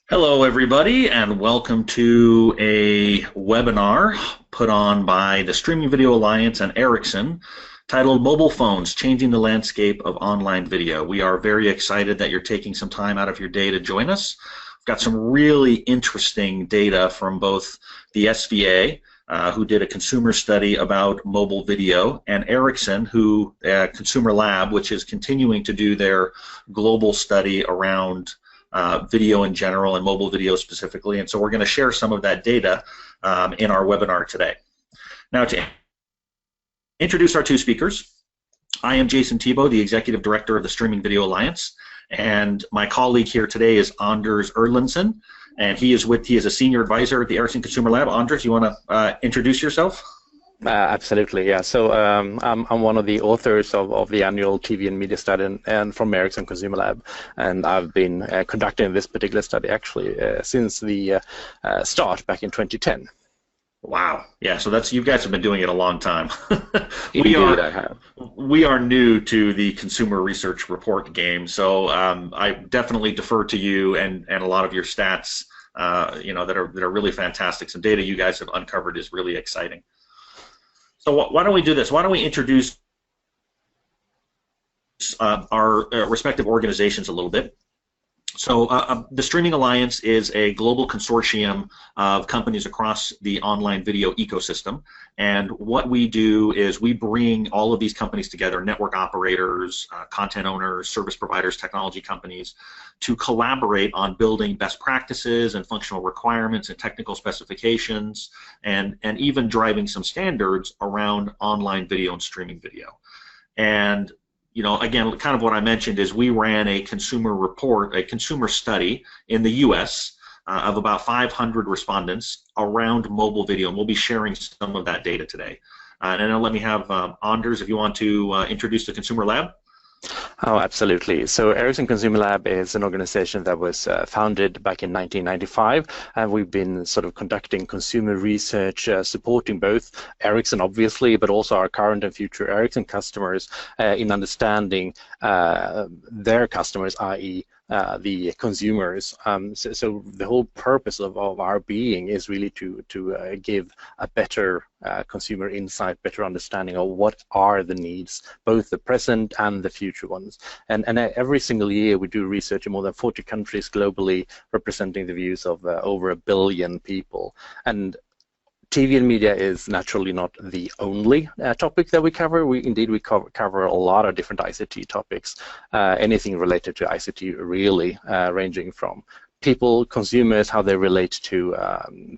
Hello, everybody, and welcome to a webinar put on by the Streaming Video Alliance and Ericsson titled Mobile Phones, Changing the Landscape of Online Video. We are very excited that you're taking some time out of your day to join us. We've got some really interesting data from both the SVA, who did a consumer study about mobile video, and Ericsson, who ConsumerLab, which is continuing to do their global study around video in general and mobile video specifically, and so we're going to share some of that data in our webinar today. Now, to introduce our two speakers, I am Jason Thibeault, the Executive Director of the Streaming Video Alliance, and my colleague here today is Anders Erlandsson, and he is a Senior Advisor at the Ericsson ConsumerLab. Anders, you want to introduce yourself? Absolutely, yeah. So I'm one of the authors of the annual TV and media study and from Ericsson ConsumerLab, and I've been conducting this particular study actually since the start back in 2010. Wow, yeah. So you guys have been doing it a long time. Indeed, I have. We are new to the consumer research report game, so I definitely defer to you and a lot of your stats, that are really fantastic. Some data you guys have uncovered is really exciting. So why don't we do this? Why don't we introduce our respective organizations a little bit? So the Streaming Alliance is a global consortium of companies across the online video ecosystem, and what we do is we bring all of these companies together, network operators, content owners, service providers, technology companies, to collaborate on building best practices and functional requirements and technical specifications, and even driving some standards around online video and streaming video. And again, kind of what I mentioned is we ran a consumer study in the U.S. Of about 500 respondents around mobile video, and we'll be sharing some of that data today. And then let me have Anders, if you want to introduce the Consumer Lab. Oh, absolutely. So Ericsson ConsumerLab is an organization that was founded back in 1995, and we've been sort of conducting consumer research, supporting both Ericsson, obviously, but also our current and future Ericsson customers in understanding their customers, i.e. The consumers. So the whole purpose of our being is really to give a better consumer insight, better understanding of what are the needs, both the present and the future ones. And every single year we do research in more than 40 countries globally, representing the views of over 1 billion people. And TV and media is naturally not the only topic that we cover. We cover a lot of different ICT topics, anything related to ICT really, ranging from people, consumers, how they relate to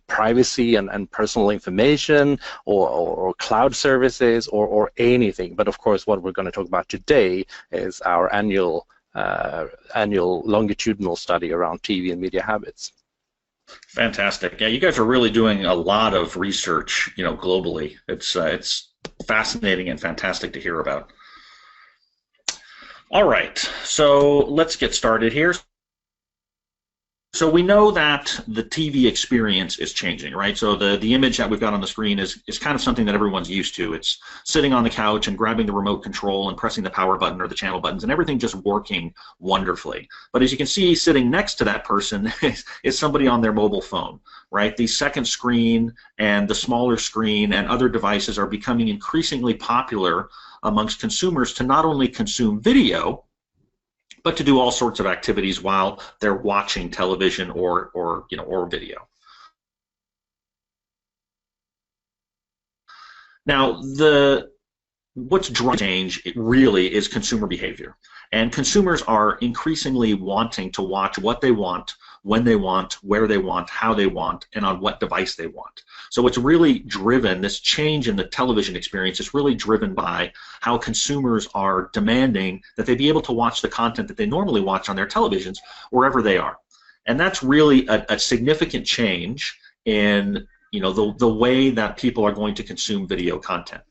privacy and personal information, or cloud services, or anything. But of course, what we're going to talk about today is our annual longitudinal study around TV and media habits. Fantastic. Yeah, you guys are really doing a lot of research, globally. It's fascinating and fantastic to hear about. All right, so let's get started here. So we know that the TV experience is changing, right? So the image that we've got on the screen is kind of something that everyone's used to. It's sitting on the couch and grabbing the remote control and pressing the power button or the channel buttons, and everything just working wonderfully. But as you can see, sitting next to that person is somebody on their mobile phone, right? The second screen and the smaller screen and other devices are becoming increasingly popular amongst consumers to not only consume video, but to do all sorts of activities while they're watching television or video. Now, what's driving change really is consumer behavior, and consumers are increasingly wanting to watch what they want, when they want, where they want, how they want, and on what device they want. So it's really driven, this change in the television experience is really driven by how consumers are demanding that they be able to watch the content that they normally watch on their televisions wherever they are. And that's really a significant change in the way that people are going to consume video content.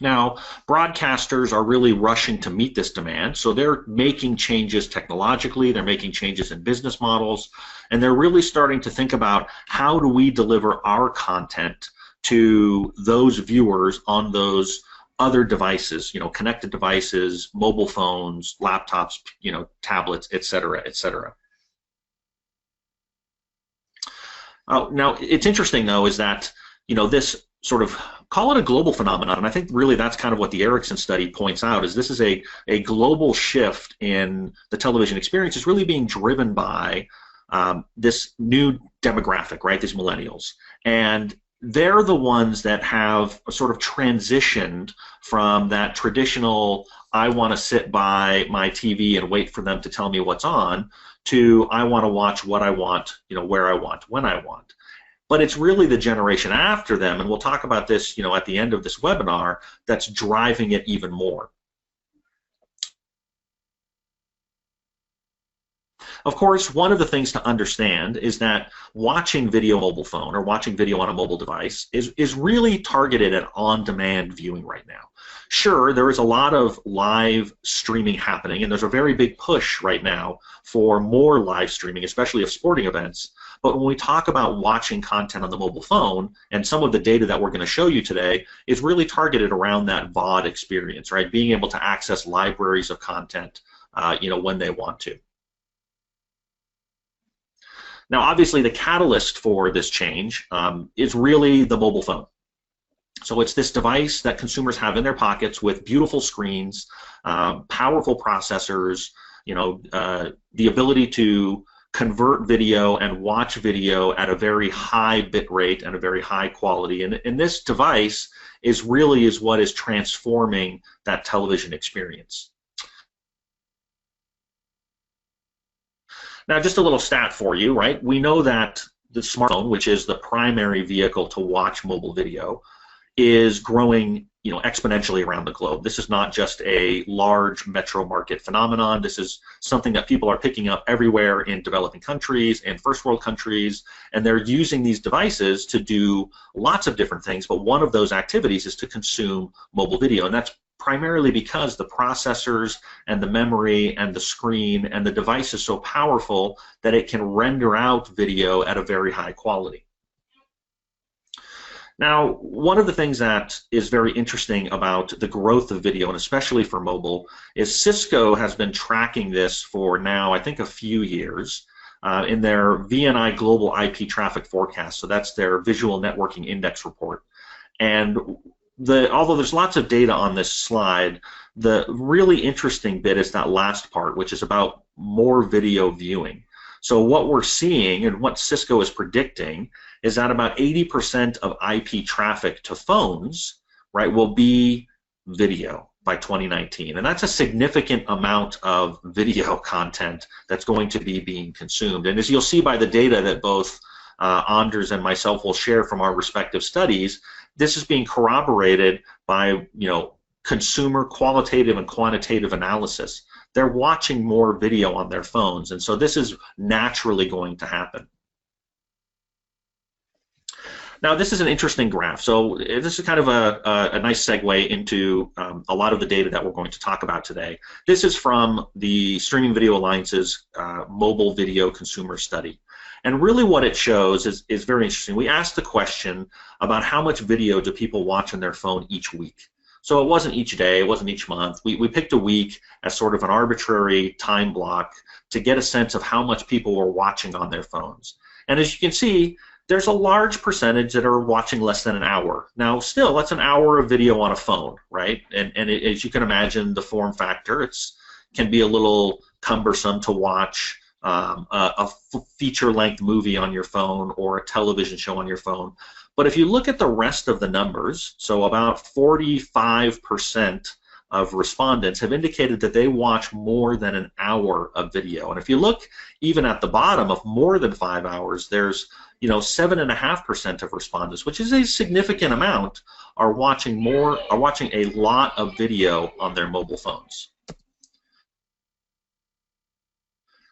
Now, broadcasters are really rushing to meet this demand, so they're making changes technologically, they're making changes in business models, and they're really starting to think about how do we deliver our content to those viewers on those other devices, connected devices, mobile phones, laptops, tablets, et cetera, et cetera. Now, it's interesting, though, is that, this sort of, call it a global phenomenon, and I think really that's kind of what the Ericsson study points out, is this is a global shift in the television experience is really being driven by this new demographic, right, these millennials. And they're the ones that have sort of transitioned from that traditional, I want to sit by my TV and wait for them to tell me what's on, to I want to watch what I want, where I want, when I want. But it's really the generation after them, and we'll talk about this, at the end of this webinar, that's driving it even more. Of course, one of the things to understand is that watching video on a mobile phone or watching video on a mobile device is really targeted at on-demand viewing right now. Sure, there is a lot of live streaming happening, and there's a very big push right now for more live streaming, especially of sporting events. But when we talk about watching content on the mobile phone, and some of the data that we're going to show you today is really targeted around that VOD experience, right? Being able to access libraries of content, when they want to. Now, obviously, the catalyst for this change is really the mobile phone. So it's this device that consumers have in their pockets with beautiful screens, powerful processors, the ability to convert video and watch video at a very high bit rate and a very high quality. And this device is what is transforming that television experience. Now, just a little stat for you, right? We know that the smartphone, which is the primary vehicle to watch mobile video, is growing, exponentially around the globe. This is not just a large metro market phenomenon. This is something that people are picking up everywhere in developing countries and first world countries, and they're using these devices to do lots of different things, but one of those activities is to consume mobile video, and that's primarily because the processors and the memory and the screen and the device is so powerful that it can render out video at a very high quality. Now, one of the things that is very interesting about the growth of video, and especially for mobile, is Cisco has been tracking this for now, I think, a few years in their VNI Global IP Traffic Forecast. So that's their Visual Networking Index report. And although there's lots of data on this slide, the really interesting bit is that last part, which is about more video viewing. So what we're seeing and what Cisco is predicting is that about 80% of IP traffic to phones, right, will be video by 2019. And that's a significant amount of video content that's going to be being consumed. And as you'll see by the data that both Anders and myself will share from our respective studies, this is being corroborated by, consumer qualitative and quantitative analysis. They're watching more video on their phones, and so this is naturally going to happen. Now, this is an interesting graph. So this is kind of a nice segue into a lot of the data that we're going to talk about today. This is from the Streaming Video Alliance's Mobile Video Consumer Study. And really what it shows is very interesting. We asked the question about how much video do people watch on their phone each week. So it wasn't each day, it wasn't each month. We picked a week as sort of an arbitrary time block to get a sense of how much people were watching on their phones. And as you can see, there's a large percentage that are watching less than an hour. Now, still, that's an hour of video on a phone, right? And as you can imagine, the form factor, can be a little cumbersome to watch a feature-length movie on your phone or a television show on your phone. But if you look at the rest of the numbers, so about 45% of respondents have indicated that they watch more than an hour of video. And if you look even at the bottom of more than 5 hours, there's 7.5% of respondents, which is a significant amount, are watching a lot of video on their mobile phones.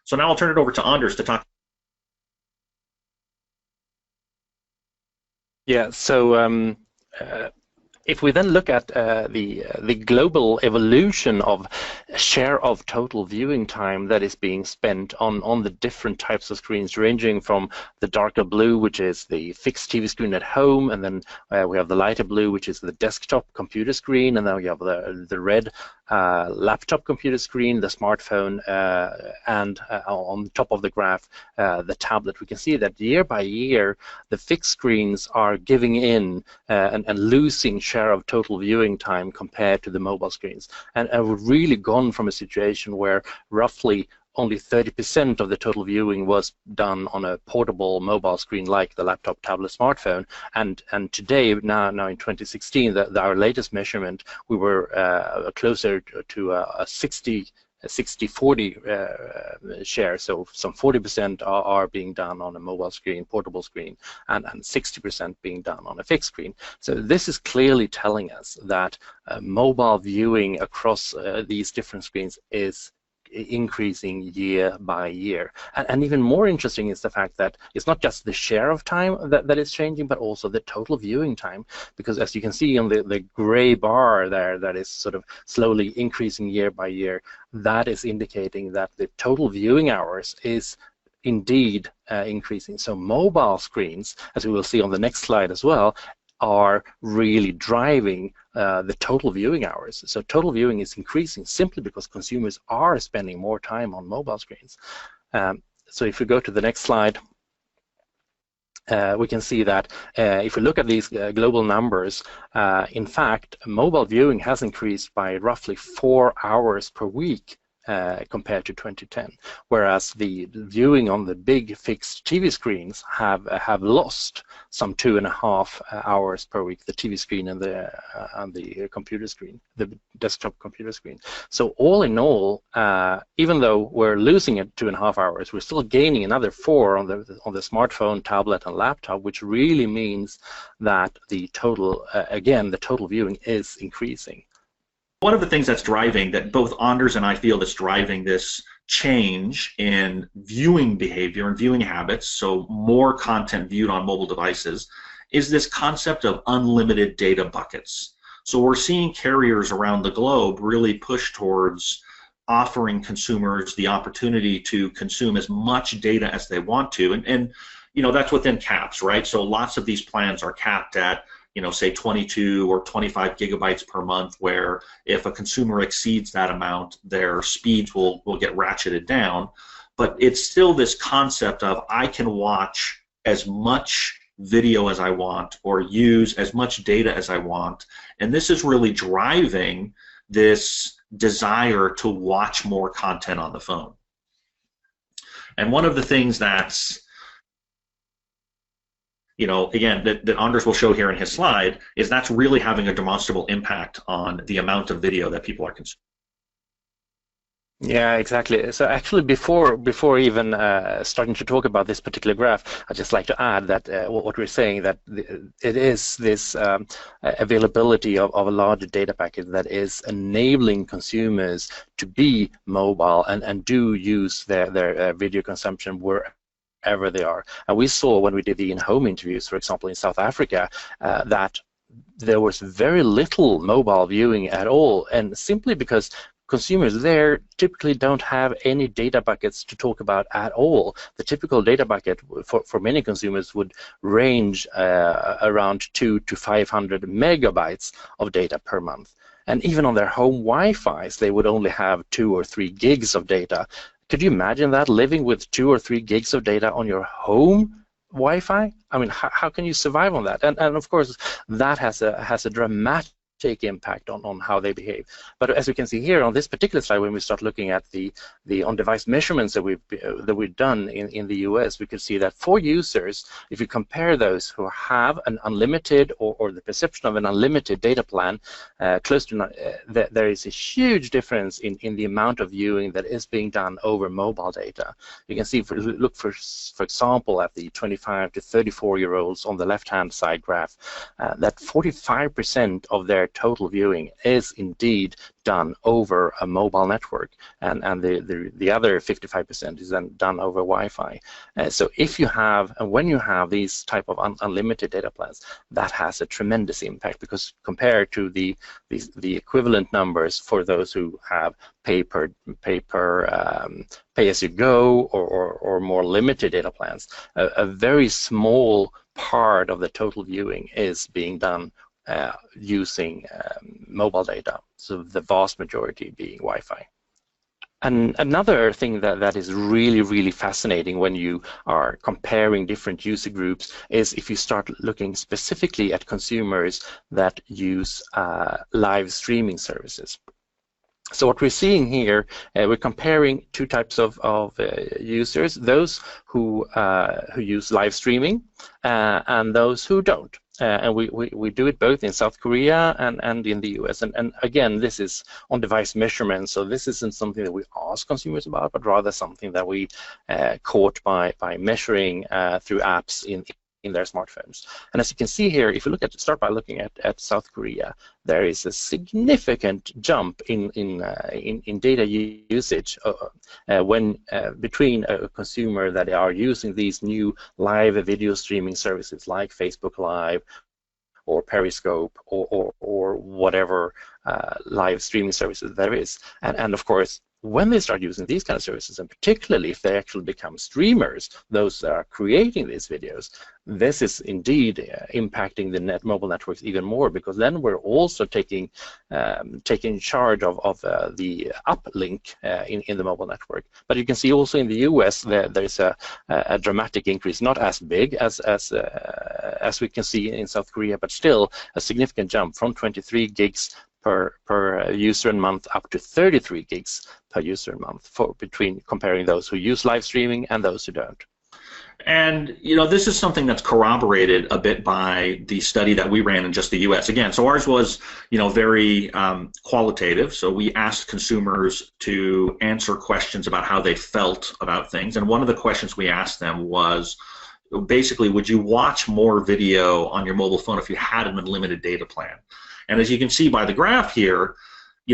So now I'll turn it over to Anders to talk. Yeah, so If we then look at the global evolution of share of total viewing time that is being spent on the different types of screens, ranging from the darker blue, which is the fixed TV screen at home, and then we have the lighter blue, which is the desktop computer screen, and then we have the red laptop computer screen, the smartphone, and on the top of the graph, the tablet. We can see that year by year, the fixed screens are giving in and losing share of total viewing time compared to the mobile screens. And we've really gone from a situation where roughly only 30% of the total viewing was done on a portable mobile screen like the laptop, tablet, smartphone. And today, now in 2016, our latest measurement, we were closer to a 60-40 share. So some 40% are being done on a mobile screen, portable screen, and 60% being done on a fixed screen. So this is clearly telling us that mobile viewing across these different screens is increasing year by year. And even more interesting is the fact that it's not just the share of time that is changing, but also the total viewing time. Because as you can see on the gray bar there, that is sort of slowly increasing year by year, that is indicating that the total viewing hours is indeed increasing. So mobile screens, as we will see on the next slide as well, are really driving the total viewing hours. So total viewing is increasing simply because consumers are spending more time on mobile screens. So if we go to the next slide, we can see that if we look at these global numbers, in fact, mobile viewing has increased by roughly 4 hours per week compared to 2010, whereas the viewing on the big fixed TV screens have lost some 2.5 hours per week, the TV screen and the computer screen, the desktop computer screen. So all in all, even though we're losing it 2.5 hours, we're still gaining another 4 on the smartphone, tablet, and laptop, which really means that the total, again, the total viewing is increasing. One of the things that's driving, that both Anders and I feel is driving this change in viewing behavior and viewing habits, so more content viewed on mobile devices, is this concept of unlimited data buckets. So we're seeing carriers around the globe really push towards offering consumers the opportunity to consume as much data as they want to, and you know, that's within caps, right? So lots of these plans are capped at, you know, say 22 or 25 gigabytes per month, where if a consumer exceeds that amount, their speeds will get ratcheted down. But it's still this concept of I can watch as much video as I want or use as much data as I want. And this is really driving this desire to watch more content on the phone. And one of the things that's, you know, again, that Anders will show here in his slide, is that's really having a demonstrable impact on the amount of video that people are consuming. Yeah, exactly. So actually, before even starting to talk about this particular graph, I'd just like to add that what we're saying, that it is this availability of a larger data packet that is enabling consumers to be mobile and do use their video consumption wherever they are. And we saw when we did the in-home interviews, for example, in South Africa, that there was very little mobile viewing at all, and simply because consumers there typically don't have any data buckets to talk about at all. The typical data bucket for many consumers would range around 200 to 500 megabytes of data per month. And even on their home Wi-Fi's, they would only have 2 or 3 gigs of data. Could you imagine that, living with 2 or 3 gigs of data on your home Wi-Fi? I mean, how can you survive on that? And of course, that has a dramatic impact on how they behave. But as we can see here on this particular slide, when we start looking at the on-device measurements that we've done in the US, we can see that for users, if you compare those who have an unlimited or the perception of an unlimited data plan, close to there is a huge difference in the amount of viewing that is being done over mobile data. You can see, look for example, at the 25 to 34-year-olds on the left-hand side graph, that 45% of their total viewing is indeed done over a mobile network, and the other 55% is then done over Wi-Fi. So if you have, and when you have these type of unlimited data plans, that has a tremendous impact, because compared to the equivalent numbers for those who have pay as you go or more limited data plans, a very small part of the total viewing is being done using mobile data, so the vast majority being Wi-Fi. And another thing that is really fascinating when you are comparing different user groups is if you start looking specifically at consumers that use live streaming services. So what we're seeing here, we're comparing two types of users: those who use live streaming and those who don't. And we do it both in South Korea and in the US. And again, this is on-device measurement, so this isn't something that we ask consumers about, but rather something that we caught by measuring through apps in their smartphones. And as you can see here, if you start by looking at South Korea, there is a significant jump in data usage when between a consumer that are using these new live video streaming services like Facebook Live or Periscope or whatever live streaming services there is, and of course, when they start using these kind of services, and particularly if they actually become streamers, those that are creating these videos, this is indeed impacting the mobile networks even more, because then we're also taking charge of the uplink in the mobile network. But you can see also in the US there's a dramatic increase, not as big as we can see in South Korea, but still a significant jump from 23 gigs per user and month up to 33 gigs per user and month between comparing those who use live streaming and those who don't. And this is something that's corroborated a bit by the study that we ran in just the US. Again, so ours was very qualitative. So we asked consumers to answer questions about how they felt about things, and one of the questions we asked them was basically, would you watch more video on your mobile phone if you had an unlimited data plan? And as you can see by the graph here,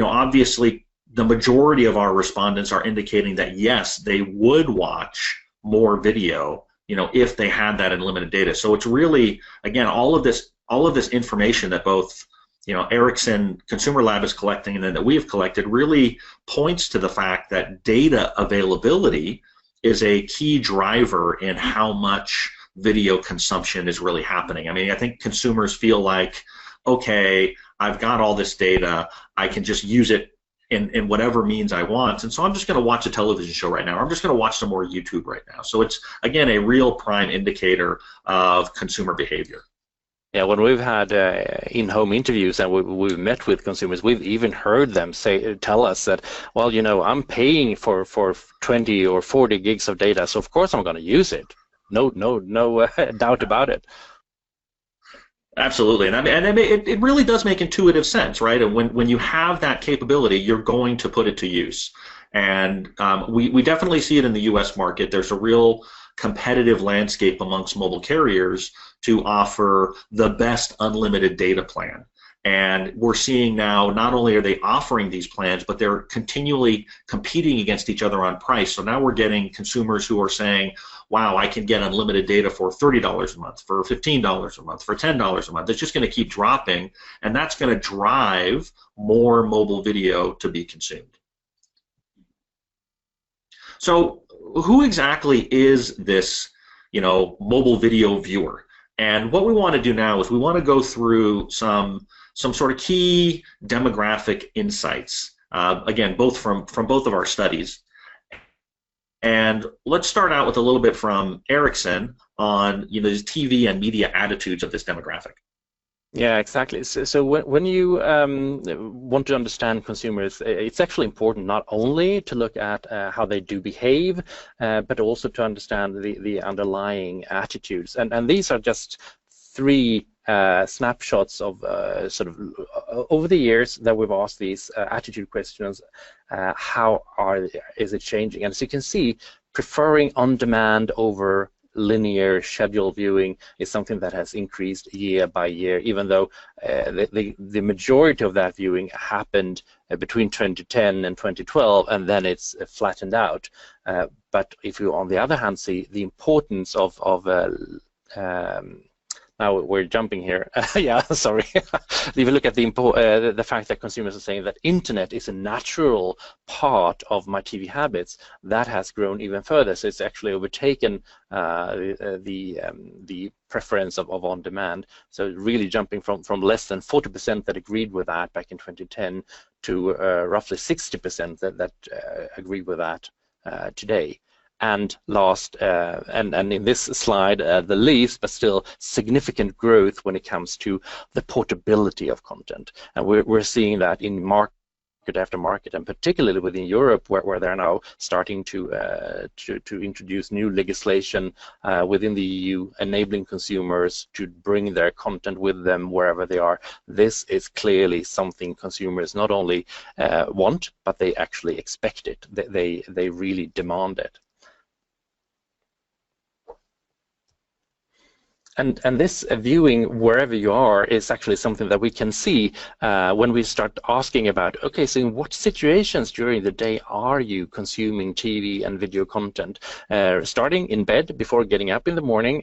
obviously the majority of our respondents are indicating that yes, they would watch more video, if they had that unlimited data. So it's really, again, all of this information that both Ericsson ConsumerLab is collecting and then that we have collected really points to the fact that data availability is a key driver in how much video consumption is really happening. I mean, I think consumers feel like, okay, I've got all this data, I can just use it in whatever means I want, and so I'm just going to watch a television show right now, or I'm just going to watch some more YouTube right now. So it's, again, a real prime indicator of consumer behavior. Yeah, when we've had in-home interviews and we've met with consumers, we've even heard them tell us that, well, I'm paying for 20 or 40 gigs of data, so of course I'm going to use it. No doubt about it. Absolutely, and it really does make intuitive sense, right? And when you have that capability, you're going to put it to use. And we definitely see it in the U.S. market. There's a real competitive landscape amongst mobile carriers to offer the best unlimited data plan. And we're seeing now, not only are they offering these plans, but they're continually competing against each other on price. So now we're getting consumers who are saying, wow, I can get unlimited data for $30 a month, for $15 a month, for $10 a month. It's just going to keep dropping, and that's going to drive more mobile video to be consumed. So who exactly is this, mobile video viewer? And what we want to do now is we want to go through some sort of key demographic insights, again, both from both of our studies. And let's start out with a little bit from Ericsson on the TV and media attitudes of this demographic. Yeah, exactly. So when you want to understand consumers, it's actually important not only to look at how they do behave, but also to understand the underlying attitudes. And these are just three snapshots of sort of over the years that we've asked these attitude questions. How is it changing? And as you can see, preferring on-demand over linear scheduled viewing is something that has increased year by year, even though the majority of that viewing happened between 2010 and 2012, and then it's flattened out. But if you, on the other hand, see the importance of now we're jumping here. Yeah, sorry. If you look at the fact that consumers are saying that internet is a natural part of my TV habits, that has grown even further. So it's actually overtaken the preference of on demand. So really jumping from less than 40% that agreed with that back in 2010 to roughly 60% that agree with that today. And last, and in this slide, the least, but still significant growth when it comes to the portability of content. And we're seeing that in market after market, and particularly within Europe, where they're now starting to introduce new legislation within the EU, enabling consumers to bring their content with them wherever they are. This is clearly something consumers not only want, but they actually expect it. They really demand it. And this viewing wherever you are is actually something that we can see when we start asking about, okay, so in what situations during the day are you consuming TV and video content? Starting in bed before getting up in the morning,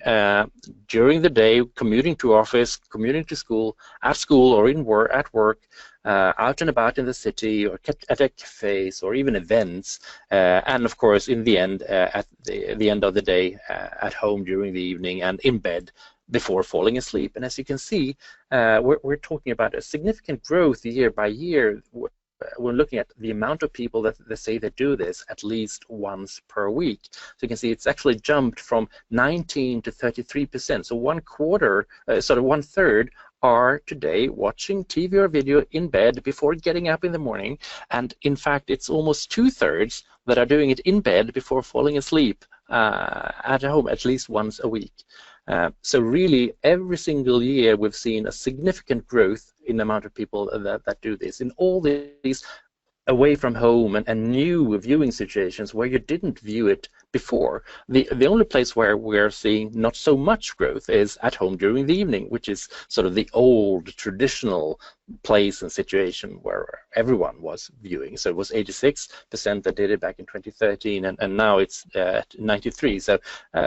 during the day, commuting to office, commuting to school, at school or at work, out and about in the city or at a cafes or even events, and of course in the end, at the end of the day, at home during the evening and in bed before falling asleep. And as you can see, we're talking about a significant growth year by year. We're looking at the amount of people that they say they do this at least once per week. So you can see it's actually jumped from 19 to 33%. So one third are today watching TV or video in bed before getting up in the morning, and in fact it's almost 2/3 that are doing it in bed before falling asleep at home at least once a week. So really every single year we've seen a significant growth in the amount of people that do this in all these away from home and new viewing situations where you didn't view it before. The only place where we're seeing not so much growth is at home during the evening, which is sort of the old traditional place and situation where everyone was viewing. So it was 86% that did it back in 2013, and now it's at 93%. So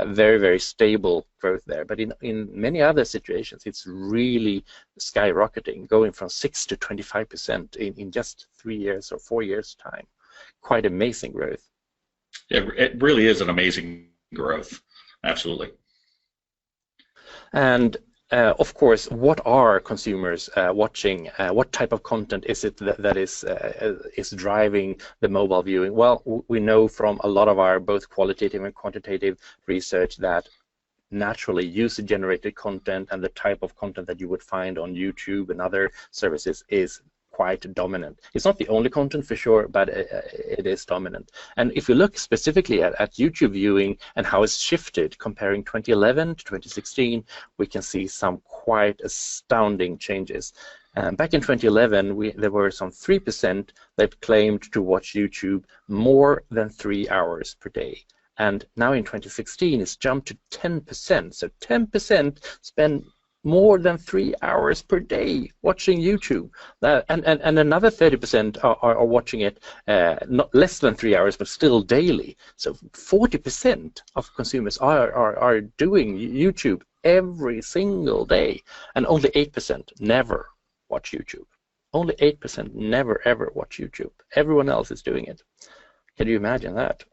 very, very stable growth there. But in many other situations, it's really skyrocketing, going from 6 to 25% in just 3 years or 4 years' time. Quite amazing growth. It really is an amazing growth. Absolutely. And of course, what are consumers watching? What type of content is it that is driving the mobile viewing? Well, we know from a lot of our both qualitative and quantitative research that naturally user-generated content and the type of content that you would find on YouTube and other services is quite dominant. It's not the only content for sure, but it is dominant. And if you look specifically at YouTube viewing and how it's shifted comparing 2011 to 2016, we can see some quite astounding changes. Back in 2011, there were some 3% that claimed to watch YouTube more than 3 hours per day. And now in 2016, it's jumped to 10%. So 10% spend more than 3 hours per day watching YouTube, and another 30% are watching it not less than 3 hours, but still daily. So 40% of consumers are doing YouTube every single day, and only 8% never watch YouTube. Only 8% never ever watch YouTube. Everyone else is doing it. Can you imagine that?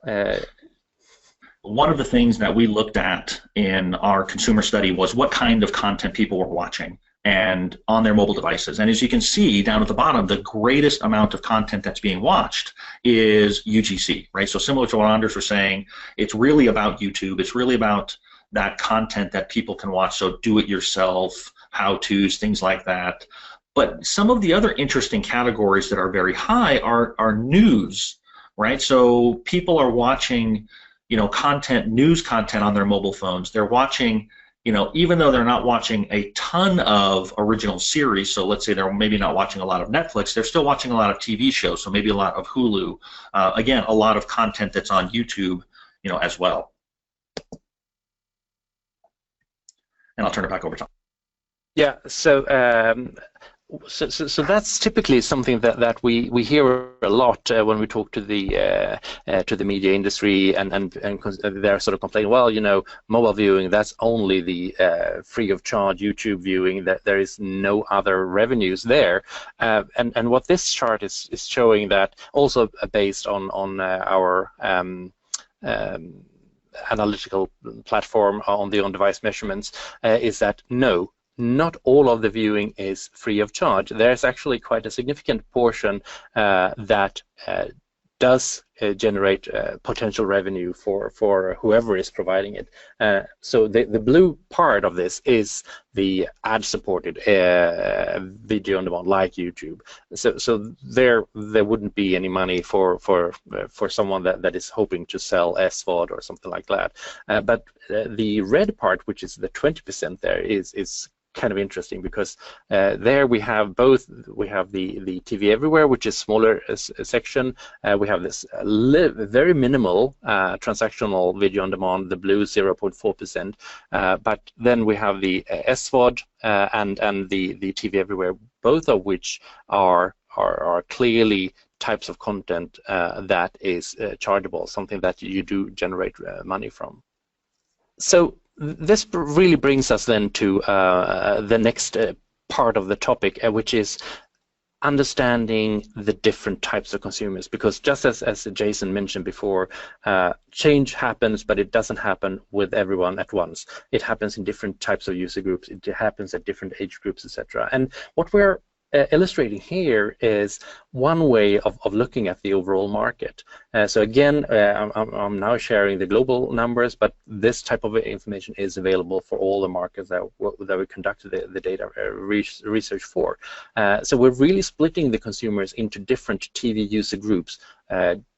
One of the things that we looked at in our consumer study was what kind of content people were watching and on their mobile devices. And as you can see down at the bottom, the greatest amount of content that's being watched is UGC, right? So similar to what Anders was saying, it's really about YouTube. It's really about that content that people can watch, so do-it-yourself, how-tos, things like that. But some of the other interesting categories that are very high are news, right? So people are watching news content on their mobile phones. They're watching, even though they're not watching a ton of original series, so let's say they're maybe not watching a lot of Netflix, they're still watching a lot of TV shows, so maybe a lot of Hulu. Again, a lot of content that's on YouTube, as well. And I'll turn it back over to Tom. Yeah, so that's typically something that we hear a lot when we talk to the media industry, and they're sort of complaining, well, you know, mobile viewing, that's only the free of charge YouTube viewing, that there is no other revenues there, and what this chart is showing, that also based on our analytical platform on the on-device measurements, is that no, not all of the viewing is free of charge. There's actually quite a significant portion that does generate potential revenue for whoever is providing it. So the blue part of this is the ad-supported video on demand, like YouTube. So there wouldn't be any money for someone that is hoping to sell SVOD or something like that. But the red part, which is the 20% there, is kind of interesting, because there we have both. We have the TV Everywhere, which is smaller section. We have this very minimal transactional video on demand, the blue 0.4%. But then we have the SVOD and the TV Everywhere, both of which are clearly types of content that is chargeable, something that you do generate money from. So this really brings us then to the next part of the topic, which is understanding the different types of consumers, because just as Jason mentioned before, change happens, but it doesn't happen with everyone at once. It happens in different types of user groups, it happens at different age groups, etc. And what we're illustrating here is one way of looking at the overall market. So again, I'm now sharing the global numbers, but this type of information is available for all the markets that we conducted the data research for. So we're really splitting the consumers into different TV user groups,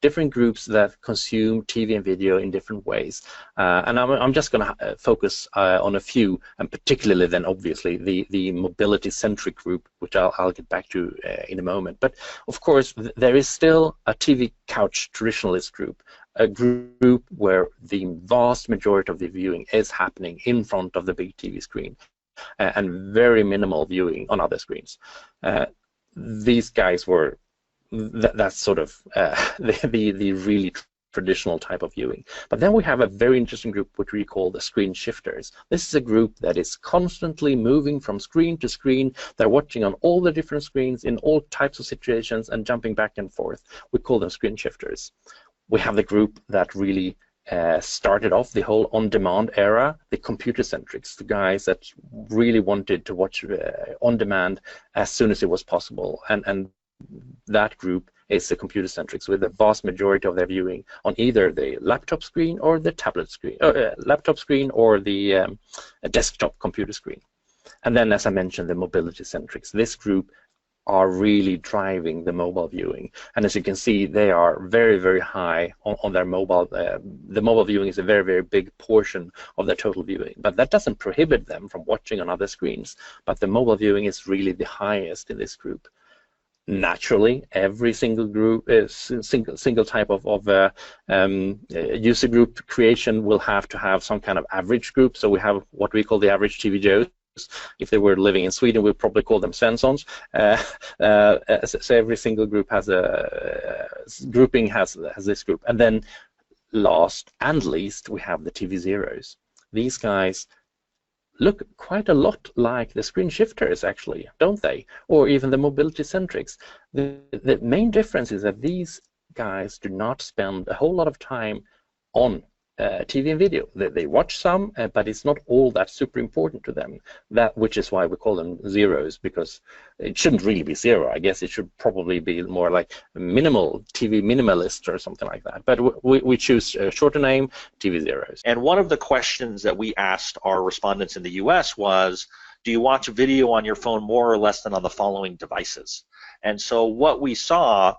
different groups that consume TV and video in different ways. And I'm just going to focus on a few, and particularly then obviously the mobility-centric group, which I'll get back to in a moment. But of course, there is still a TV couch traditionalist group, a group where the vast majority of the viewing is happening in front of the big TV screen, and very minimal viewing on other screens. These guys were that's sort of the really traditional type of viewing. But then we have a very interesting group which we call the screen shifters. This is a group that is constantly moving from screen to screen. They're watching on all the different screens in all types of situations and jumping back and forth. We call them screen shifters. We have the group that really started off the whole on-demand era, the computer-centrics, the guys that really wanted to watch on demand as soon as it was possible. And that group is the computer-centrics, with the vast majority of their viewing on either the laptop screen or the tablet screen, laptop screen or the desktop computer screen. And then, as I mentioned, the mobility-centrics. This group are really driving the mobile viewing, and as you can see, they are very, very high on their mobile. The mobile viewing is a very, very big portion of their total viewing, but that doesn't prohibit them from watching on other screens. But the mobile viewing is really the highest in this group. Naturally, every single group is single type of user group creation will have to have some kind of average group. So we have what we call the average TV Joes. If they were living in Sweden, we'd probably call them Svenssons. So every single group has a grouping has this group, and then last and least we have the TV Zeros. These guys look quite a lot like the screen shifters, actually, don't they? Or even the mobility-centrics. The main difference is that these guys do not spend a whole lot of time on TV and video. They watch some, but it's not all that super important to them. Which is why we call them zeros, because it shouldn't really be zero. I guess it should probably be more like minimal, TV minimalist or something like that. But we choose a shorter name, TV Zeros. And one of the questions that we asked our respondents in the US was, do you watch video on your phone more or less than on the following devices? And so what we saw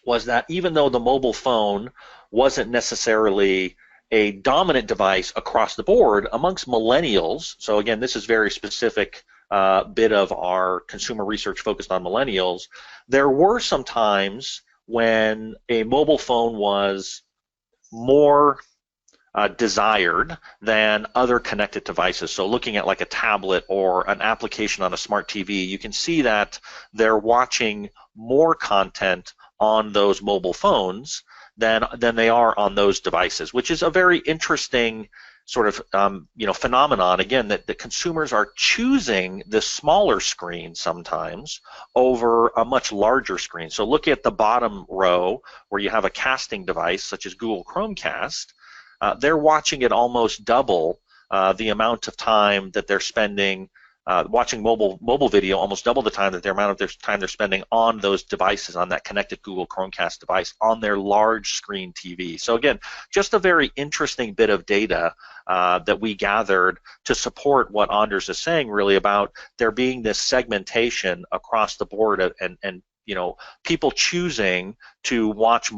was that even though the mobile phone wasn't necessarily a dominant device across the board amongst millennials, so again, this is very specific bit of our consumer research focused on millennials, there were some times when a mobile phone was more desired than other connected devices. So looking at like a tablet or an application on a smart TV, you can see that they're watching more content on those mobile phones than they are on those devices, which is a very interesting sort of phenomenon, again, that the consumers are choosing the smaller screen sometimes over a much larger screen. So look at the bottom row where you have a casting device such as Google Chromecast. They're watching it almost double the amount of time that they're spending watching mobile video, almost double the time that time they're spending on those devices, on that connected Google Chromecast device, on their large screen TV. So again, just a very interesting bit of data that we gathered to support what Anders is saying, really, about there being this segmentation across the board, and people choosing to watch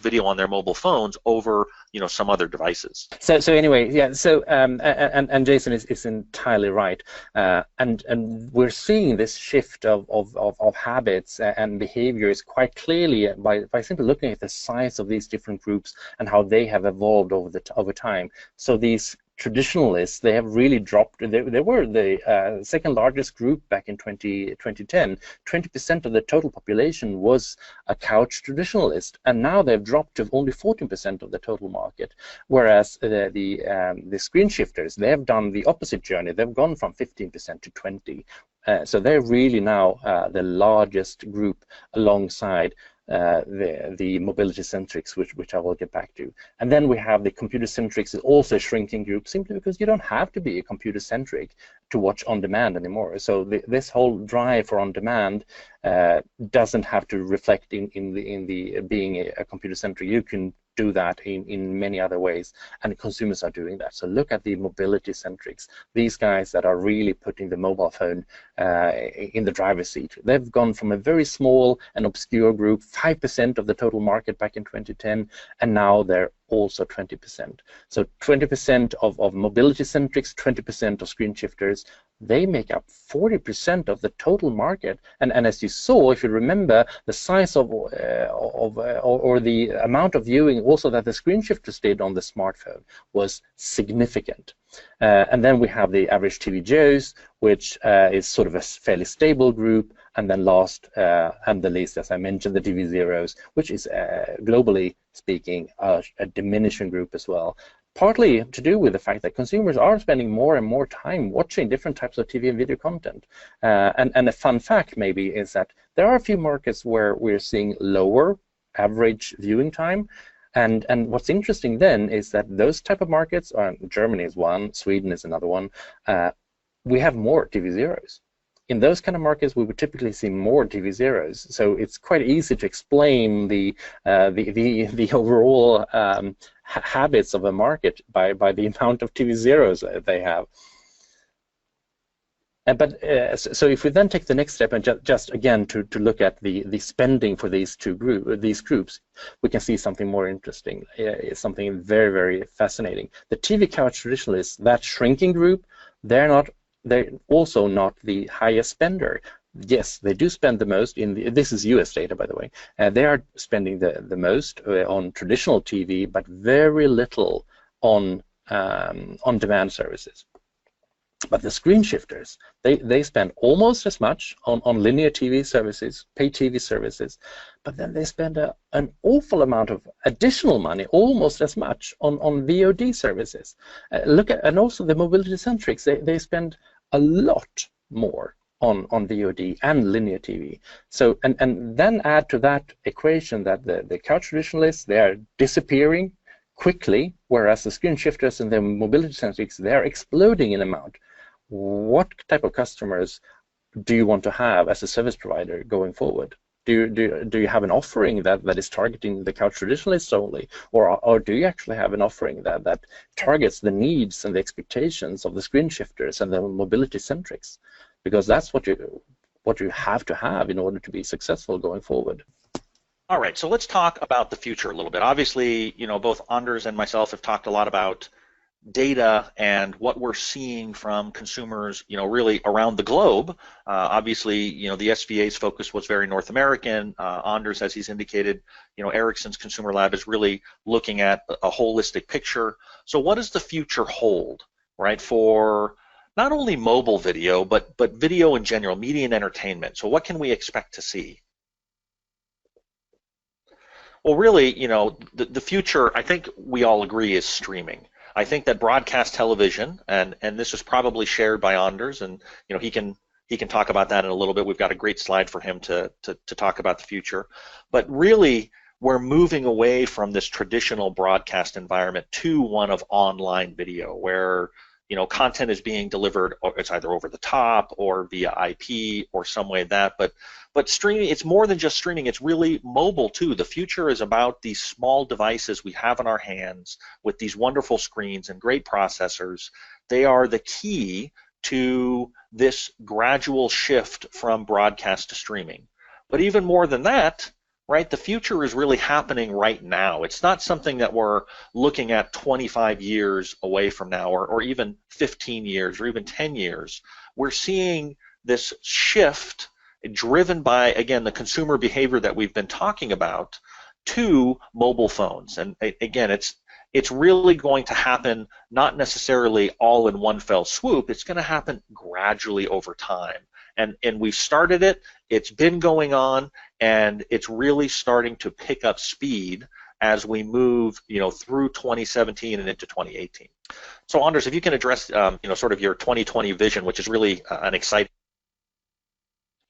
video on their mobile phones over some other devices. So anyway, yeah. So and Jason is entirely right, and we're seeing this shift of habits and behaviors quite clearly by simply looking at the size of these different groups and how they have evolved over time. So these traditionalists, they have really dropped. They were the second largest group back in 2010. 20% of the total population was a couch traditionalist, and now they've dropped to only 14% of the total market. Whereas the screen shifters, they have done the opposite journey. They've gone from 15% to 20%. So they're really now the largest group alongside the mobility centrics, which I will get back to. And then we have the computer centrics, is also a shrinking group, simply because you don't have to be a computer centric to watch on demand anymore. So this whole drive for on demand doesn't have to reflect in the being a computer centric. You can do that in many other ways, and consumers are doing that. So look at the mobility centrics, these guys that are really putting the mobile phone in the driver's seat. They've gone from a very small and obscure group, 5% of the total market back in 2010, and now they're also 20%. So 20% of mobility centrics, 20% of screen shifters, they make up 40% of the total market. And as you saw, if you remember, the size or the amount of viewing also that the screen shifters did on the smartphone was significant. And then we have the average TV Joes, which is sort of a fairly stable group. And then last and the least, as I mentioned, the TV Zeros, which is globally speaking a diminishing group as well. Partly to do with the fact that consumers are spending more and more time watching different types of TV and video content. And a fun fact maybe is that there are a few markets where we're seeing lower average viewing time. And what's interesting then is that those type of markets, Germany is one, Sweden is another one, we have more TV Zeros. In those kind of markets, we would typically see more TV Zeros. So it's quite easy to explain the overall habits of a market by the amount of TV Zeros they have. So if we then take the next step and just again to look at the spending for these groups, we can see something more interesting, something very, very fascinating. The TV couch traditionalists, that shrinking group, they're also not the highest spender. Yes, they do spend the most this is US data, by the way. They are spending the most on traditional TV, but very little on demand services. But the screen shifters, they spend almost as much on linear TV services, pay TV services, but then they spend an awful amount of additional money, almost as much on VOD services. And also the mobility centrics, they spend a lot more on VOD and linear TV. So and then add to that equation that the couch traditionalists, they are disappearing quickly, whereas the screen shifters and the mobility centrics, they are exploding in amount. What type of customers do you want to have as a service provider going forward? Do you have an offering that is targeting the couch traditionalists only, or do you actually have an offering that targets the needs and the expectations of the screen shifters and the mobility centrics? Because that's what you have to have in order to be successful going forward. All right, so let's talk about the future a little bit. Obviously, both Anders and myself have talked a lot about data and what we're seeing from consumers, really around the globe. Obviously, the SVA's focus was very North American. Anders, as he's indicated, Ericsson's ConsumerLab is really looking at a holistic picture. So what does the future hold, right, for not only mobile video, but video in general, media and entertainment? So what can we expect to see? Well, really, the future, I think we all agree, is streaming. I think that broadcast television, and this is probably shared by Anders, and he can talk about that in a little bit. We've got a great slide for him to talk about the future. But really, we're moving away from this traditional broadcast environment to one of online video, where content is being delivered, or it's either over the top or via IP or some way that. But streaming, it's more than just streaming. It's really mobile too. The future is about these small devices we have in our hands with these wonderful screens and great processors. They are the key to this gradual shift from broadcast to streaming. But even more than that, right, the future is really happening right now. It's not something that we're looking at 25 years away from now, or even 15 years, or even 10 years. We're seeing this shift driven by, again, the consumer behavior that we've been talking about to mobile phones. And again, it's really going to happen not necessarily all in one fell swoop. It's going to happen gradually over time. And we've started it. It's been going on, and it's really starting to pick up speed as we move, through 2017 and into 2018. So, Anders, if you can address, sort of your 2020 vision, which is really an exciting.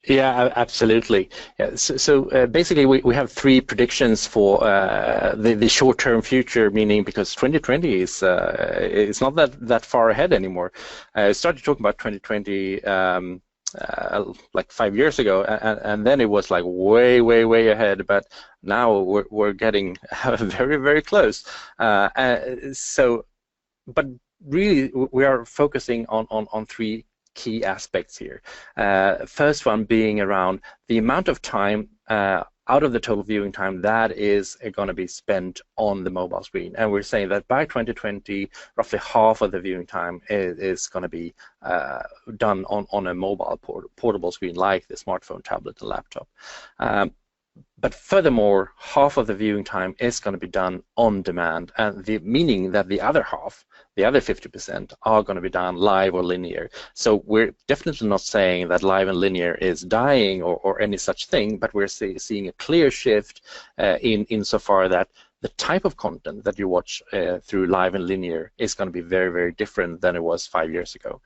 Yeah, absolutely. Yeah, so basically, we have three predictions for the short-term future, meaning because 2020 is it's not that far ahead anymore. I started talking about 2020 like 5 years ago, and then it was like way ahead. But now we're getting very, very close. But really, we are focusing on three key aspects here. First one being around the amount of time out of the total viewing time that is going to be spent on the mobile screen. And we're saying that by 2020, roughly half of the viewing time is going to be done on a mobile portable screen like the smartphone, tablet, and laptop. But furthermore, half of the viewing time is going to be done on demand, and meaning that the other half, the other 50%, are going to be done live or linear. So we're definitely not saying that live and linear is dying or any such thing, but we're seeing a clear shift insofar that the type of content that you watch through live and linear is going to be very, very different than it was 5 years ago.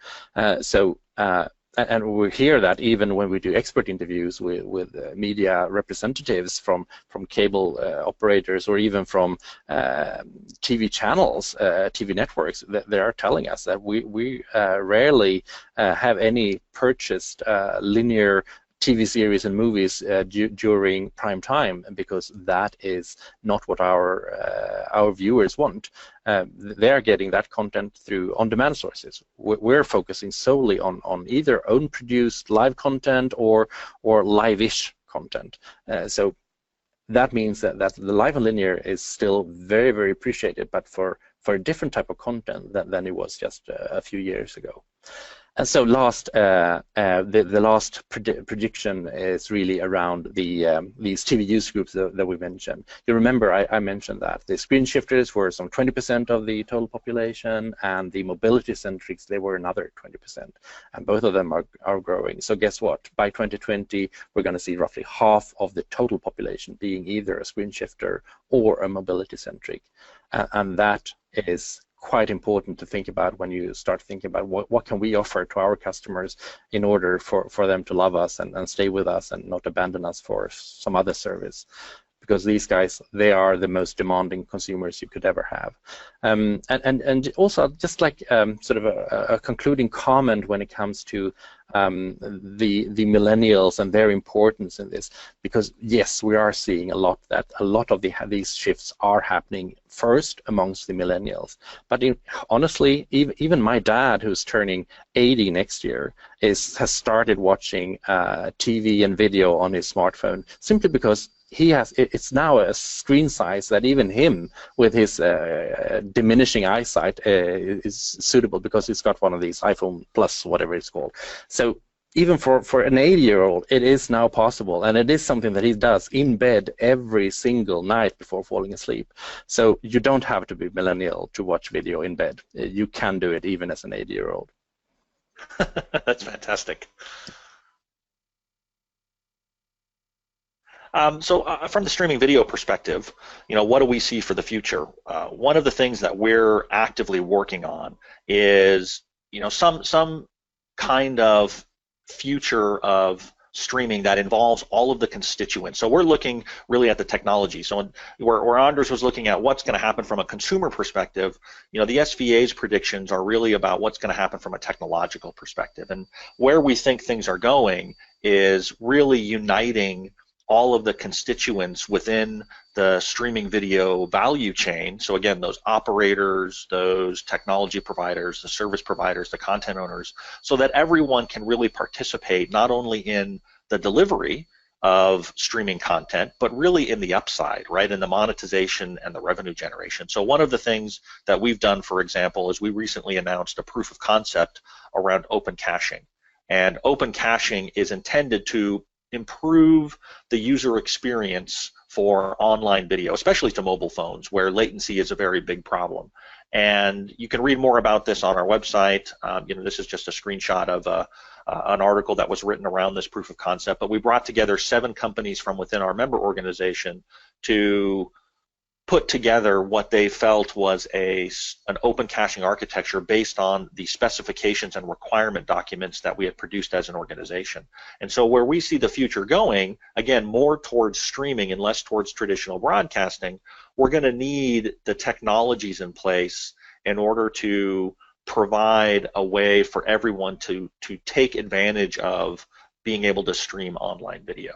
And we hear that even when we do expert interviews with media representatives from cable operators, or even from TV channels, TV networks, they are telling us that we rarely have any purchased linear TV series and movies during prime time, because that is not what our viewers want. They are getting that content through on-demand sources. We're focusing solely on either own-produced live content or live-ish content. So that means that the live and linear is still very, very appreciated, but for a different type of content than it was just a few years ago. And so the last prediction is really around these TV use groups that we mentioned. You remember I mentioned that the screen shifters were some 20% of the total population, and the mobility centrics, they were another 20%, and both of them are growing. So guess what? By 2020, we're going to see roughly half of the total population being either a screen shifter or a mobility centric, and that is quite important to think about when you start thinking about what can we offer to our customers in order for them to love us and stay with us and not abandon us for some other service. Because these guys, they are the most demanding consumers you could ever have. And also, just like sort of a concluding comment when it comes to the millennials and their importance in this, because yes, we are seeing a lot of these shifts are happening first amongst the millennials. But honestly, even my dad, who's turning 80 next year, has started watching TV and video on his smartphone simply because it's now a screen size that even him, with his diminishing eyesight, is suitable, because he's got one of these iPhone Plus, whatever it's called. So even for an 80-year-old, it is now possible, and it is something that he does in bed every single night before falling asleep. So you don't have to be millennial to watch video in bed. You can do it even as an 80-year-old. That's fantastic. From the streaming video perspective, what do we see for the future? One of the things that we're actively working on is, some kind of future of streaming that involves all of the constituents. So we're looking really at the technology. So where Anders was looking at what's going to happen from a consumer perspective, the SVA's predictions are really about what's going to happen from a technological perspective. And where we think things are going is really uniting all of the constituents within the streaming video value chain. So again, those operators, those technology providers, the service providers, the content owners, so that everyone can really participate not only in the delivery of streaming content, but really in the upside, right, in the monetization and the revenue generation. So one of the things that we've done, for example, is we recently announced a proof of concept around open caching. And open caching is intended to improve the user experience for online video, especially to mobile phones, where latency is a very big problem. And you can read more about this on our website. This is just a screenshot of an article that was written around this proof of concept, but we brought together 7 companies from within our member organization to put together what they felt was an open caching architecture based on the specifications and requirement documents that we had produced as an organization. And so where we see the future going, again, more towards streaming and less towards traditional broadcasting, we're going to need the technologies in place in order to provide a way for everyone to take advantage of being able to stream online video.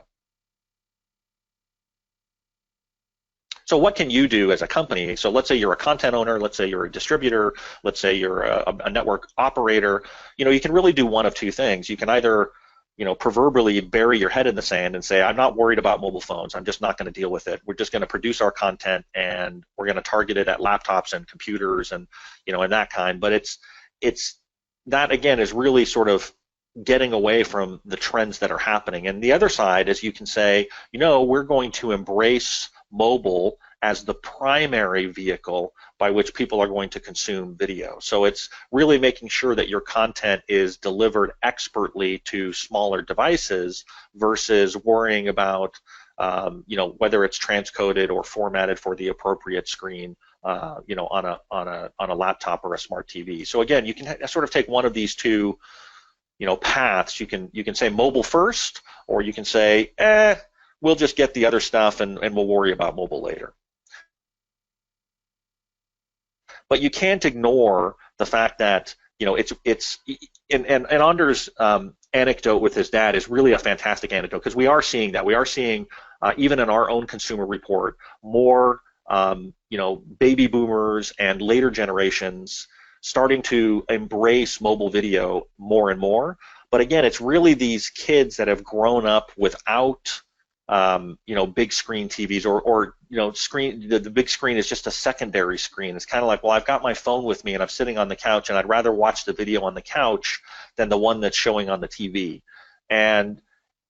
So what can you do as a company? So let's say you're a content owner, let's say you're a distributor, let's say you're a network operator. You can really do one of two things. You can either, proverbially bury your head in the sand and say, I'm not worried about mobile phones. I'm just not going to deal with it. We're just going to produce our content and we're going to target it at laptops and computers and, and that kind. But it's that, again, is really sort of getting away from the trends that are happening. And the other side is you can say, we're going to embrace mobile as the primary vehicle by which people are going to consume video. So it's really making sure that your content is delivered expertly to smaller devices versus worrying about whether it's transcoded or formatted for the appropriate screen on a laptop or a smart TV. So again, you can sort of take one of these two paths. You can say mobile first, or you can say we'll just get the other stuff and we'll worry about mobile later. But you can't ignore the fact that and Anders' anecdote with his dad is really a fantastic anecdote, because we are seeing that. We are seeing even in our own consumer report more baby boomers and later generations starting to embrace mobile video more and more. But again, it's really these kids that have grown up without big screen TVs, or the big screen is just a secondary screen. It's kind of like, well, I've got my phone with me and I'm sitting on the couch and I'd rather watch the video on the couch than the one that's showing on the TV. And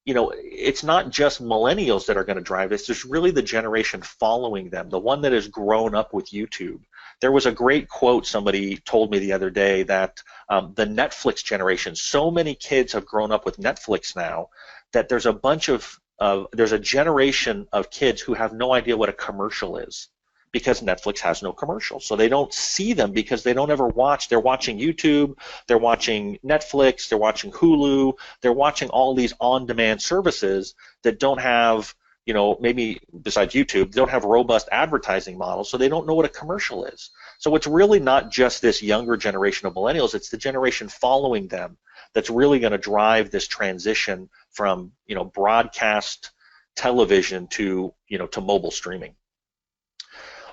it's not just millennials that are going to drive this. There's really the generation following them, the one that has grown up with YouTube. There was a great quote somebody told me the other day that the Netflix generation, so many kids have grown up with Netflix now that there's a generation of kids who have no idea what a commercial is, because Netflix has no commercials. So they don't see them because they don't ever watch. They're watching YouTube, they're watching Netflix, they're watching Hulu, they're watching all these on-demand services that don't have, maybe besides YouTube, they don't have robust advertising models, so they don't know what a commercial is. So it's really not just this younger generation of millennials, it's the generation following them that's really going to drive this transition from broadcast television to to mobile streaming.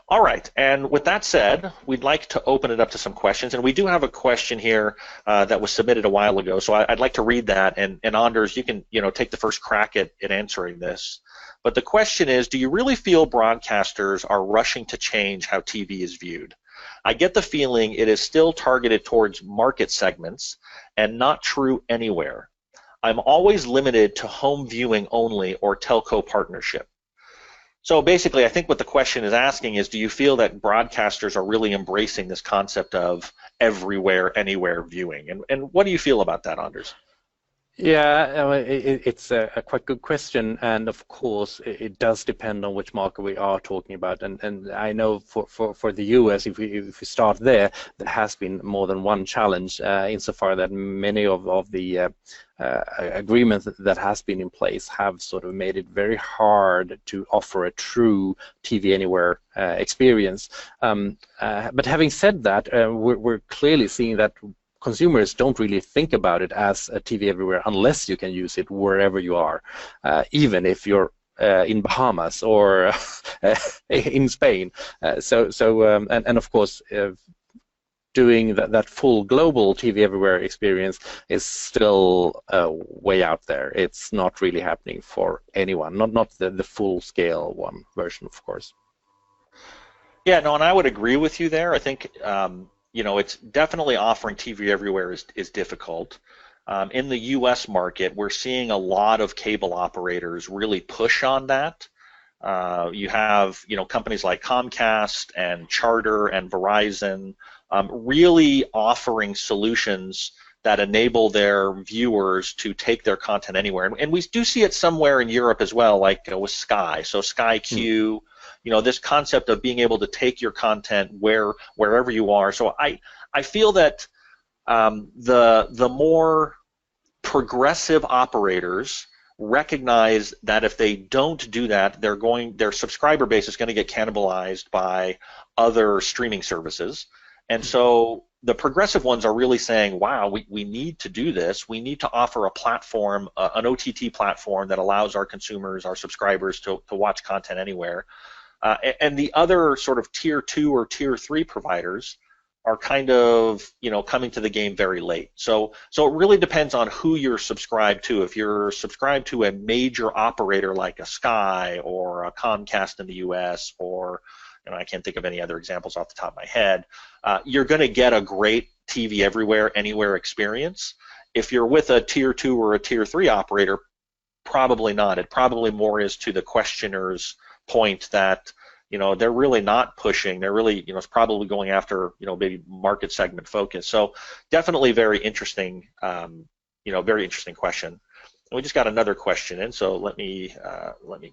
All right, and with that said, we'd like to open it up to some questions, and we do have a question here that was submitted a while ago, so I'd like to read that, and Anders, you can take the first crack at answering this. But the question is, do you really feel broadcasters are rushing to change how TV is viewed? I get the feeling it is still targeted towards market segments and not true anywhere. I'm always limited to home viewing only or telco partnership. So basically, I think what the question is asking is, do you feel that broadcasters are really embracing this concept of everywhere, anywhere viewing? And what do you feel about that, Anders? Yeah, it's a quite good question, and of course, it does depend on which market we are talking about. And I know for the US, if we start there, there has been more than one challenge insofar that many of the agreements that has been in place have sort of made it very hard to offer a true TV anywhere experience. But having said that, we're clearly seeing that consumers don't really think about it as a TV everywhere unless you can use it wherever you are, even if you're in Bahamas or in Spain. And of course, doing that full global TV everywhere experience is still way out there. It's not really happening for anyone, not the full scale one version, of course. Yeah, no, and I would agree with you there. I think it's definitely offering TV everywhere is difficult. In the U.S. market, we're seeing a lot of cable operators really push on that. You have companies like Comcast and Charter and Verizon really offering solutions that enable their viewers to take their content anywhere. And we do see it somewhere in Europe as well, like with Sky. So Sky Q. This concept of being able to take your content wherever you are. So I feel that the more progressive operators recognize that if they don't do that, their subscriber base is going to get cannibalized by other streaming services. And so the progressive ones are really saying, wow, we need to do this. We need to offer a platform, an OTT platform that allows our consumers, our subscribers to watch content anywhere. And the other sort of tier 2 or tier 3 providers are kind of coming to the game very late. So it really depends on who you're subscribed to. If you're subscribed to a major operator like a Sky or a Comcast in the US, or I can't think of any other examples off the top of my head, you're going to get a great TV everywhere, anywhere experience. If you're with a tier 2 or a tier 3 operator, probably not. It probably more is to the questioner's point that they're really not pushing. They're really it's probably going after maybe market segment focus. So definitely very interesting very interesting question. And we just got another question in, so let me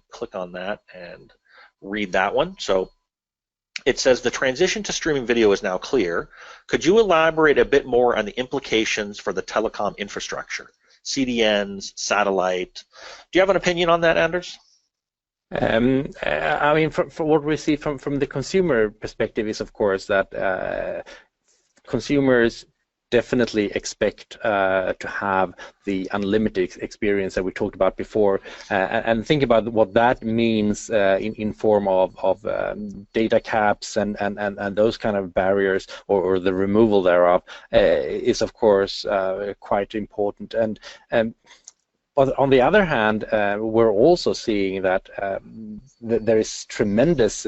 click on that and read that one. So it says, the transition to streaming video is now clear. Could you elaborate a bit more on the implications for the telecom infrastructure, CDNs, satellite? Do you have an opinion on that, Anders? I mean, for what we see from the consumer perspective is, of course, that consumers definitely expect to have the unlimited experience that we talked about before, and think about what that means in form of data caps and those kind of barriers, or the removal thereof, is of course quite important. And on the other hand, we're also seeing that there is tremendous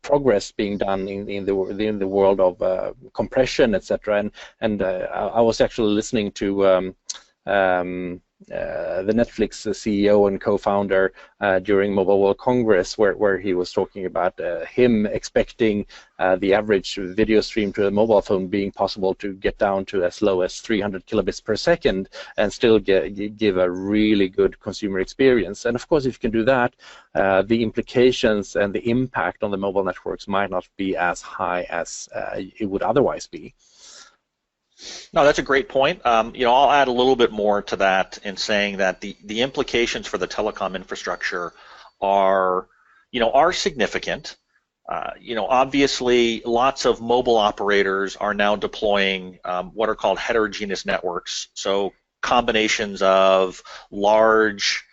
progress being done in the world of compression, etc. And I was actually listening to the Netflix CEO and co-founder during Mobile World Congress, where he was talking about him expecting the average video stream to a mobile phone being possible to get down to as low as 300 kilobits per second and still give a really good consumer experience. And of course, if you can do that, the implications and the impact on the mobile networks might not be as high as it would otherwise be. No, that's a great point. I'll add a little bit more to that in saying that the implications for the telecom infrastructure are significant. Obviously, lots of mobile operators are now deploying what are called heterogeneous networks. So combinations of large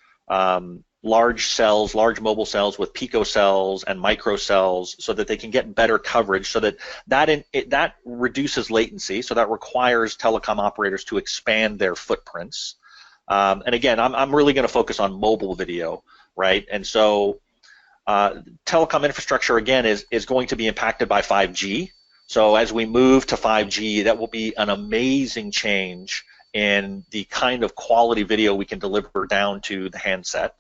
large cells, large mobile cells with picocells and microcells, so that they can get better coverage, so that reduces latency, so that requires telecom operators to expand their footprints. And again, I'm really going to focus on mobile video, right? And so telecom infrastructure, again, is going to be impacted by 5G. So as we move to 5G, that will be an amazing change in the kind of quality video we can deliver down to the handset.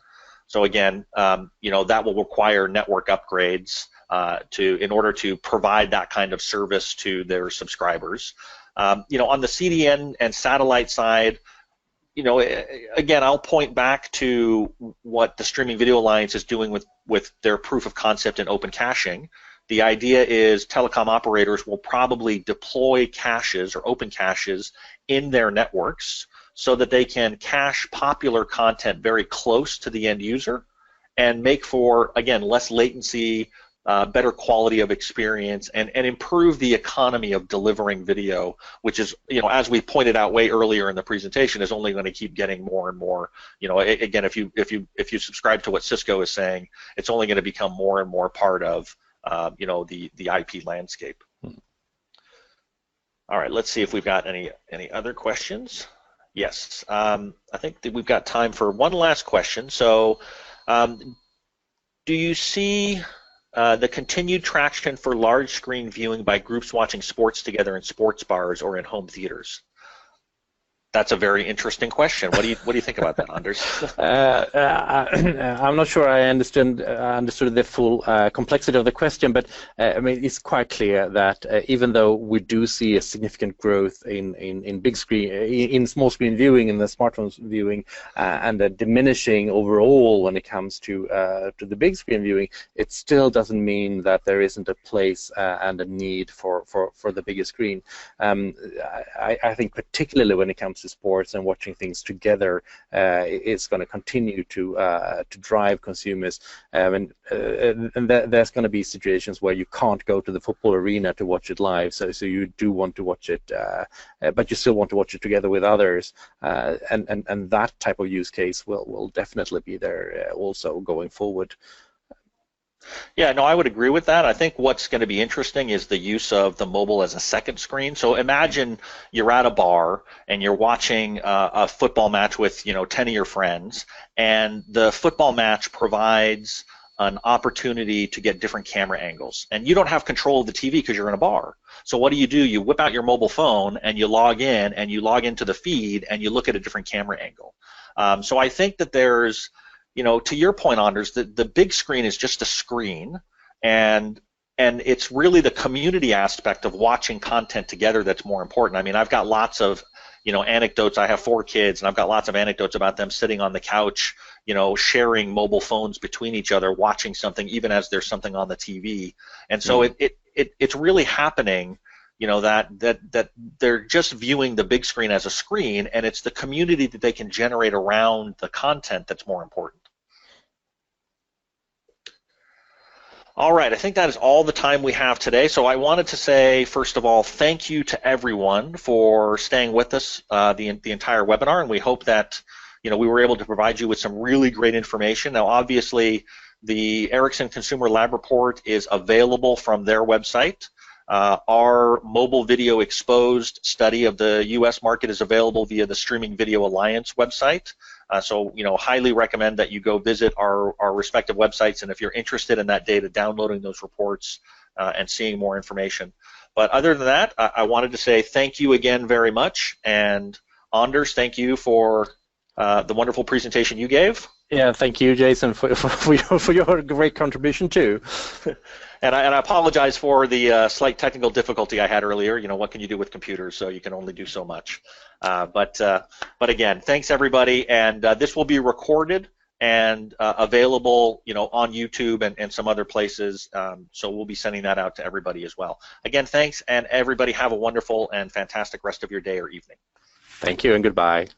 So again, that will require network upgrades in order to provide that kind of service to their subscribers. On the CDN and satellite side, again, I'll point back to what the Streaming Video Alliance is doing with their proof of concept in open caching. The idea is telecom operators will probably deploy caches or open caches in their networks so that they can cache popular content very close to the end user and make for, again, less latency, better quality of experience, and improve the economy of delivering video, which is, as we pointed out way earlier in the presentation, is only going to keep getting more and more. Again, if you subscribe to what Cisco is saying, it's only going to become more and more part of the IP landscape. All right, let's see if we've got any other questions. Yes, I think that we've got time for one last question. So, do you see the continued traction for large screen viewing by groups watching sports together in sports bars or in home theaters? That's a very interesting question. What do you think about that, Anders? I'm not sure I understood the full complexity of the question, but I mean, it's quite clear that even though we do see a significant growth in big screen, in small screen viewing, in the smartphones viewing, and a diminishing overall when it comes to the big screen viewing, it still doesn't mean that there isn't a place and a need for the bigger screen. I think particularly when it comes to sports and watching things together, it's going to continue to drive consumers, and there's going to be situations where you can't go to the football arena to watch it live, so you do want to watch it, but you still want to watch it together with others, and that type of use case will definitely be there also going forward. Yeah, no, I would agree with that. I think what's going to be interesting is the use of the mobile as a second screen. So imagine you're at a bar and you're watching a football match with 10 of your friends, and the football match provides an opportunity to get different camera angles, and you don't have control of the TV because you're in a bar. So what do? You whip out your mobile phone and you log in, and you log into the feed and you look at a different camera angle. So I think that there's, to your point, Anders, the big screen is just a screen, and it's really the community aspect of watching content together that's more important. I mean, I've got lots of, anecdotes. I have 4 kids, and I've got lots of anecdotes about them sitting on the couch, sharing mobile phones between each other, watching something, even as there's something on the TV. And so it's really happening, that they're just viewing the big screen as a screen, and it's the community that they can generate around the content that's more important. All right, I think that is all the time we have today. So I wanted to say, first of all, thank you to everyone for staying with us the entire webinar, and we hope that we were able to provide you with some really great information. Now, obviously, the Ericsson ConsumerLab report is available from their website. Our mobile video exposed study of the U.S. market is available via the Streaming Video Alliance website. So, highly recommend that you go visit our respective websites, and if you're interested in that data, downloading those reports and seeing more information. But other than that, I wanted to say thank you again very much, and Anders, thank you for the wonderful presentation you gave. Yeah, thank you, Jason, for your great contribution too. And I apologize for the slight technical difficulty I had earlier. What can you do with computers? So you can only do so much. But again, thanks everybody. And this will be recorded and available, on YouTube and some other places. So we'll be sending that out to everybody as well. Again, thanks, and everybody have a wonderful and fantastic rest of your day or evening. Thank you, and goodbye.